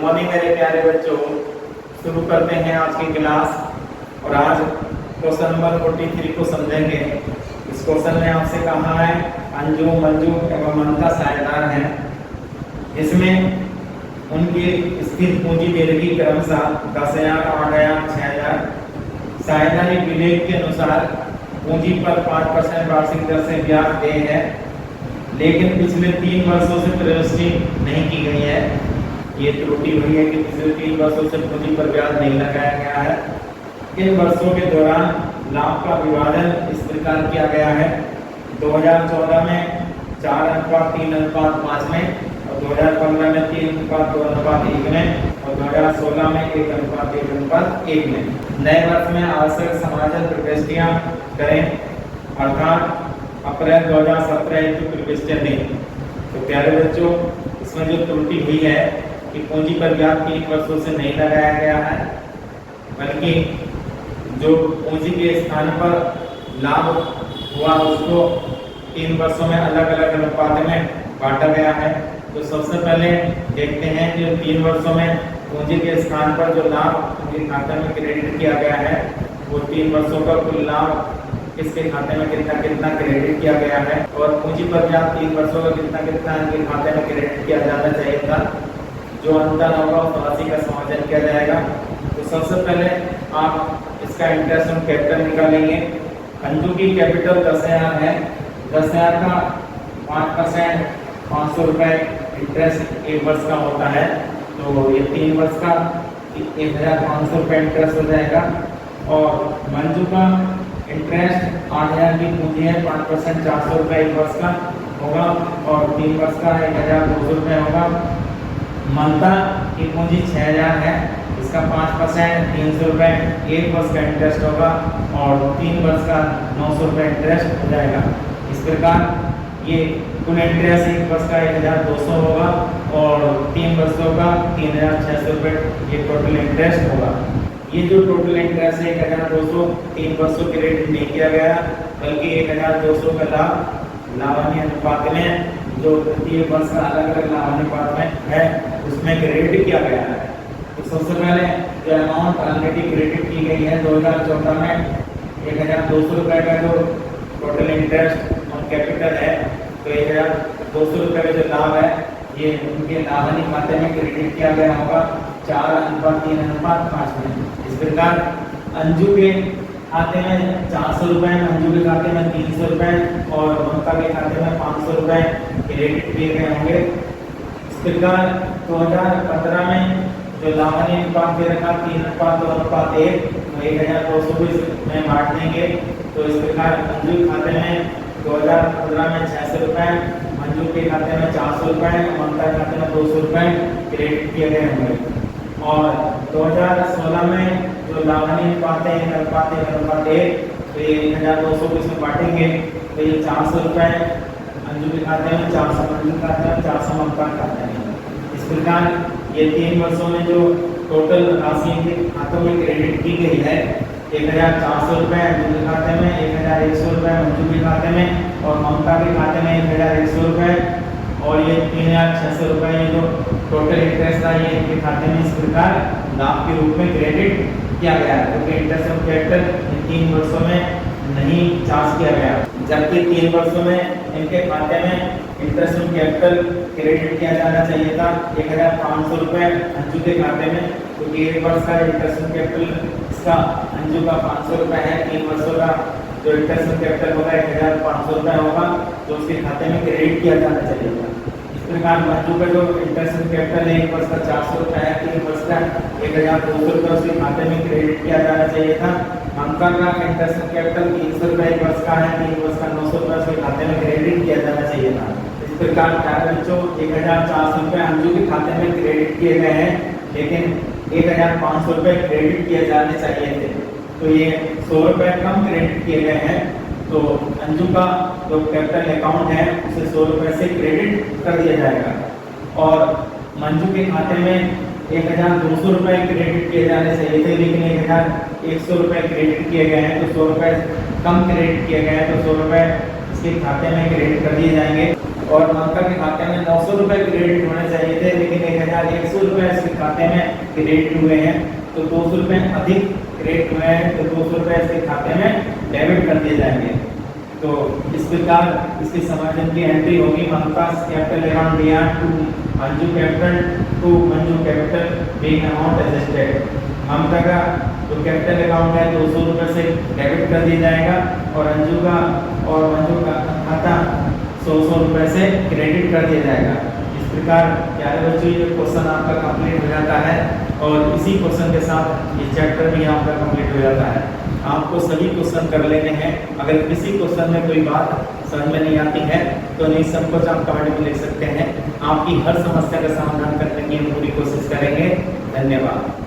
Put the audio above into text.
Morning मेरे प्यारे बच्चों, शुरू करते हैं आज की क्लास। और आज क्वेश्चन नंबर 43 को समझेंगे। इस क्वेश्चन में आपसे कहा है अंजू, मंजू एवं ममता साझेदार हैं। इसमें उनकी स्थिर पूंजी दे रही क्रमशः 10,000, 8,000, 6,000। साझेदारी विवेक के अनुसार पूंजी पर 5% वार्षिक दर से ब्याज दे है, लेकिन पिछले 3 वर्षों से प्रविष्टि नहीं की गई है। ये त्रुटि हुई है कि पिछले 3 वर्षों से पूंजी पर ब्याज नहीं लगाया गया है। इन वर्षों के दौरान लाभ का विभाजन इस प्रकार किया गया है। 2014 में 4:3:5 में, और 2015 में 3:2:1 में, और 2016 में 1:1:1 में। नए वर्ष में आवश्यक समायोजन प्रविष्टियां करें, अर्थात अप्रैल 2017 हेतु प्रविष्टियां दें। तो प्यारे बच्चों, इसमें जो त्रुटि हुई है कि पूंजी पर ब्याज 3 वर्षों से नहीं लगाया गया है, बल्कि जो पूंजी के स्थान पर लाभ हुआ उसको 3 वर्षों में अलग अलग अनुपात में बांटा गया है। तो सबसे पहले देखते हैं कि 3 वर्षों में पूंजी के स्थान पर जो लाभ उनके खाते में क्रेडिट किया गया है, वो 3 वर्षों का कुल लाभ किसके खाते में कितना कितना क्रेडिट किया गया है, और पूंजी पर ब्याज 3 वर्षों का कितना कितना इनके खाते में क्रेडिट किया जाना चाहिए था। जो अंतर होगा उस राशि का समायोजन किया जाएगा। तो सबसे पहले आप इसका इंटरेस्ट ऑन कैपिटल निकालेंगे। अंजू की कैपिटल 10,000 है। 10,000 का 5% 500 रुपये इंटरेस्ट 1 वर्ष का होता है। तो ये 3 वर्ष का 1,500 रुपये इंटरेस्ट हो जाएगा। और मंजू का इंटरेस्ट 8,000 की पूंजी है, 5% 400 रुपये 1 वर्ष का होगा, और 3 वर्ष का 1,200 रुपये होगा। ममता की पूंजी 6,000 है, इसका 5% 300 रुपये 1 वर्ष का इंटरेस्ट होगा, और 3 वर्ष का 900 रुपये इंटरेस्ट हो जाएगा। इस प्रकार ये कुल इंटरेस्ट 1 वर्ष का 1,200 होगा, और 3 वर्षों का 3,600 रुपये ये टोटल इंटरेस्ट होगा। ये जो टोटल इंटरेस्ट है 1,200 3 वर्षों क्रेडिट नहीं किया गया, बल्कि 1,200 का लाभ लाभांश अनुपात में जो प्रत्येक वर्ष का अलग अलग लाभांश अनुपात में है उसमें क्रेडिट किया गया है। तो सबसे पहले जो अमाउंट ऑलरेडी क्रेडिट की गई है 2014 में 1,200 रुपये का जो टोटल इंटरेस्ट ऑन कैपिटल है, तो 1,200 रुपये का जो लाभ है ये उनके लाभांश खाते में क्रेडिट किया गया होगा 4:3:5 में। इस प्रकार अंजू के खाते में 400 रुपये, मंजू के खाते में 300 रुपये और ममता के खाते में 500 रुपये क्रेडिट किए गए होंगे। इस प्रकार 2015 में जो लाभांश अनुपात दे रखा 3:2:1, तो 1,200 में बांट देंगे। तो इस प्रकार अंजू के खाते में 2015 में 600 रुपये, मंजू के खाते में 400 रुपये, ममता के खाते में 200 रुपये क्रेडिट किए गए होंगे। और 2016 में जो लाभांश अनुपात है 1:1, तो ये 1,200 को इसमें बांटेंगे, तो ये 400 रुपये अंजू के खाते में, 400 मंजू के खाते में, 400 ममता के खाते में। इस प्रकार ये 3 वर्षों में जो टोटल राशि इनके खातों में क्रेडिट की गई है 1,400 रुपये अंजू के खाते में, 1,100 रुपये मंजू के खाते में, और ममता के खाते में 1,100 रुपये, और ये 3,600 रुपये ये जो टोटल इंटरेस्ट था ये इनके खाते में इस प्रकार लाभ के रूप में क्रेडिट किया गया है, क्योंकि इंटरेस्ट ऑन कैपिटल इन 3 वर्षों में नहीं चार्ज किया गया। जबकि 3 वर्षों में इनके खाते में इंटरेस्ट ऑन कैपिटल क्रेडिट किया जाना चाहिए था 1,500 रुपये अंजू के खाते में, क्योंकि 1 वर्ष का इंटरेस्ट ऑन कैपिटल इसका अंजू का 500 रुपये है। 3 वर्षों का जो इंटरेस्ट ऑन कैपिटल होगा 1,500 रुपये होगा, तो उसके खाते में क्रेडिट किया जाना चाहिए था। इस प्रकार मंजू का जो इंटरेस्ट ऑन कैपिटल है 1 वर्ष का 400 रुपये है, 3 वर्ष का 1,200 रुपये उसके खाते में क्रेडिट किया जाना चाहिए था। ममता का इंटरेस्ट ऑन कैपिटल 300 रुपये 1 वर्ष का है, 3 वर्ष का 900 रुपये उसके खाते में क्रेडिट किया जाना चाहिए था। इस प्रकार प्यारे बच्चों 1,400 रुपये अंजू के खाते में क्रेडिट किए गए हैं, लेकिन 1,500 रुपये क्रेडिट किए जाने चाहिए थे। तो ये 100 रुपये कम क्रेडिट किए गए हैं। तो अंजू का जो कैपिटल अकाउंट है उसे 100 रुपये से क्रेडिट कर दिया जाएगा, और मंजू के खाते में 1,200 रुपये क्रेडिट किए जाने चाहिए थे, लेकिन 1,100 रुपये क्रेडिट किए गए हैं। तो 100 रुपये कम क्रेडिट किए गए हैं, तो 100 रुपये इसके खाते में क्रेडिट कर दिए जाएंगे। और ममता के खाते में 900 रुपये क्रेडिट होने चाहिए थे, लेकिन 1100 रुपये इसके खाते में क्रेडिट हुए हैं, तो 200 रुपये अधिक क्रेडिट हुए हैं, तो 200 रुपये इसके खाते में डेबिट कर दिए जाएंगे। तो इस प्रकार इसकी समाधान की एंट्री होगी ममता कैपिटल अकाउंट दिया to Manju capital being amount adjusted. Mamta का जो कैपिटल अकाउंट है 200 रुपये से डेबिट कर दिया जाएगा और मंजू का खाता 100 रुपये से क्रेडिट कर दिया जाएगा। इस प्रकार प्यारे बच्चों ये क्वेश्चन आपका कंप्लीट हो जाता है और इसी क्वेश्चन के साथ ये चैप्टर भी आपका कंप्लीट हो जाता है। आपको सभी क्वेश्चन कर लेने हैं। अगर किसी क्वेश्चन में कोई बात समझ में नहीं आती है तो निसंकोच आप कमेंट में लिख सकते हैं। आपकी हर समस्या का समाधान करने की हम पूरी कोशिश करेंगे। धन्यवाद।